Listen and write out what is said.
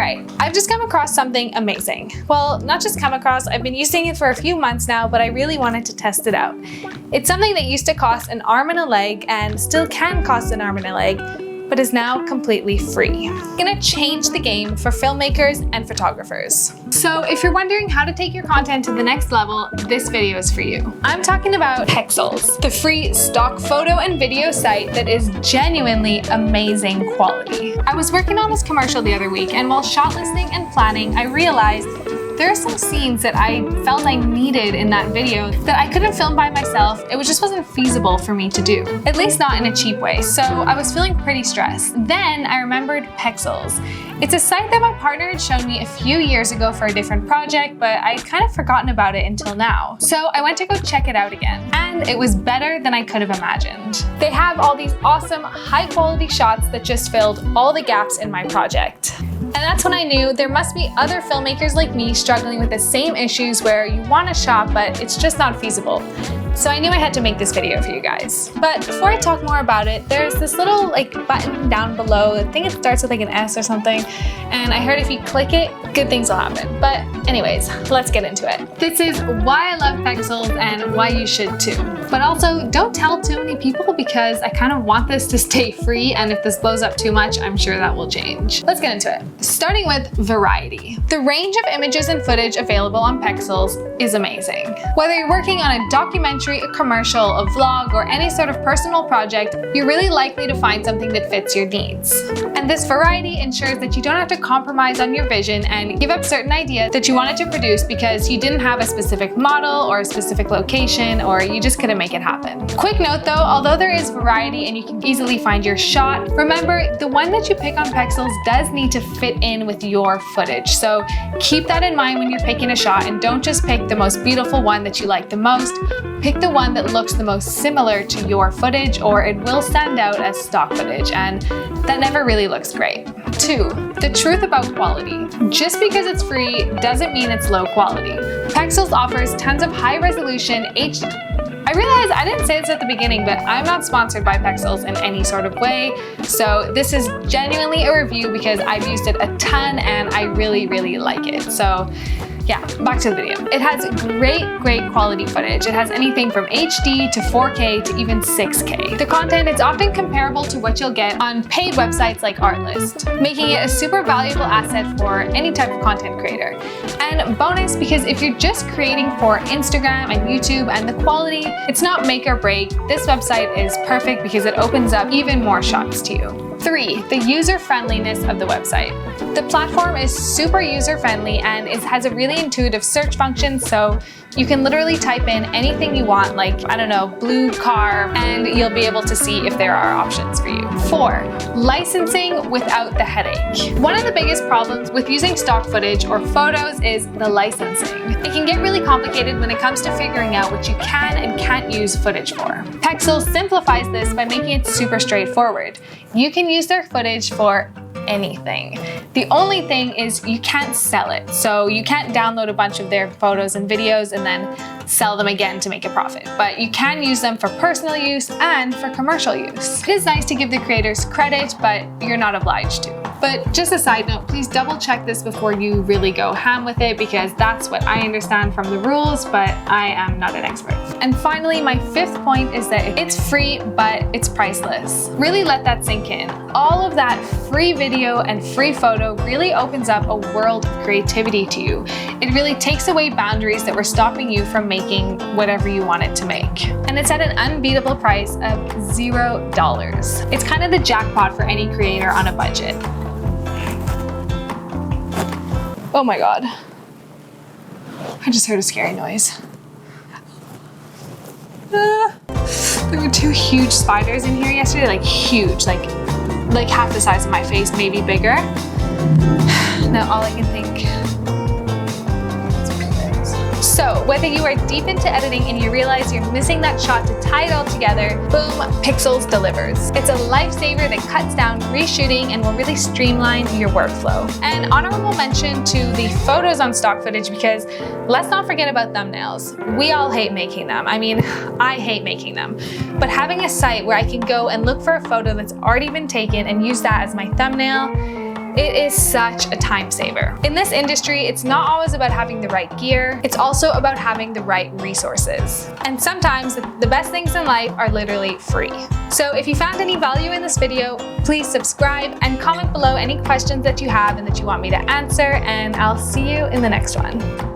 right, I've just come across something amazing. Well, not just come across, I've been using it for a few months now, but I really wanted to test it out. It's something that used to cost an arm and a leg and still can cost an arm and a leg, but is now completely free. It's gonna change the game for filmmakers and photographers. So if you're wondering how to take your content to the next level, this video is for you. I'm talking about Pexels, the free stock photo and video site that is genuinely amazing quality. I was working on this commercial the other week, and while shot listing and planning, I realized there are some scenes that I felt I needed in that video that I couldn't film by myself. It just wasn't feasible for me to do, at least not in a cheap way. So I was feeling pretty stressed. Then I remembered Pexels. It's a site that my partner had shown me a few years ago for a different project, but I'd kind of forgotten about it until now. So I went to go check it out again, and it was better than I could have imagined. They have all these awesome, high quality shots that just filled all the gaps in my project. And that's when I knew there must be other filmmakers like me struggling with the same issues where you want to shot, but it's just not feasible. So I knew I had to make this video for you guys. But before I talk more about it, there's this little button down below. I think it starts with an S or something. And I heard if you click it, good things will happen. But anyways, let's get into it. This is why I love Pexels and why you should too. But also, don't tell too many people because I kind of want this to stay free, and if this blows up too much, I'm sure that will change. Let's get into it. Starting with variety. The range of images and footage available on Pexels is amazing. Whether you're working on a documentary, a commercial, a vlog, or any sort of personal project, you're really likely to find something that fits your needs. And this variety ensures that you don't have to compromise on your vision and give up certain ideas that you wanted to produce because you didn't have a specific model or a specific location, or you just couldn't make it happen. Quick note though, although there is variety and you can easily find your shot, remember the one that you pick on Pexels does need to fit in with your footage. So keep that in mind when you're picking a shot, and don't just pick the most beautiful one that you like the most. Pick the one that looks the most similar to your footage, or it will stand out as stock footage, and that never really looks great. 2. The truth about quality. Just because it's free doesn't mean it's low quality. Pexels offers tons of high resolution HD. I realize I didn't say this at the beginning, but I'm not sponsored by Pexels in any sort of way. So this is genuinely a review because I've used it a ton and I really, really like it. So yeah, back to the video. It has great quality footage. It has anything from HD to 4K to even 6K. The content is often comparable to what you'll get on paid websites like Artlist, making it a super valuable asset for any type of content creator. And bonus, because if you're just creating for Instagram and YouTube and the quality, it's not make or break, this website is perfect because it opens up even more shots to you. 3. The user-friendliness of the website. The platform is super user-friendly and it has a really intuitive search function, so you can literally type in anything you want, like, I don't know, blue car, and you'll be able to see if there are options for you. 4. Licensing without the headache. One of the biggest problems with using stock footage or photos is the licensing. It can get really complicated when it comes to figuring out what you can and can't use footage for. Pexels simplifies this by making it super straightforward. You can use their footage for anything. The only thing is you can't sell it. So you can't download a bunch of their photos and videos and then sell them again to make a profit. But you can use them for personal use and for commercial use. It is nice to give the creators credit, but you're not obliged to. But just a side note, please double check this before you really go ham with it, because that's what I understand from the rules, but I am not an expert. And finally, my 5th point is that it's free, but it's priceless. Really let that sink in. All of that free video and free photo really opens up a world of creativity to you. It really takes away boundaries that were stopping you from making whatever you wanted to make. And it's at an unbeatable price of $0. It's kind of the jackpot for any creator on a budget. Oh my God. I just heard a scary noise. There were 2 huge spiders in here yesterday, like huge, like half the size of my face, maybe bigger. Now all I can think. So whether you are deep into editing and you realize you're missing that shot to tie it all together, boom, Pexels delivers. It's a lifesaver that cuts down reshooting and will really streamline your workflow. And honorable mention to the photos on stock footage, because let's not forget about thumbnails. We all hate making them. I mean, I hate making them. But having a site where I can go and look for a photo that's already been taken and use that as my thumbnail, It is such a time saver. In this industry, it's not always about having the right gear, it's also about having the right resources. And sometimes the best things in life are literally free. So if you found any value in this video, please subscribe and comment below any questions that you have and that you want me to answer, and I'll see you in the next one.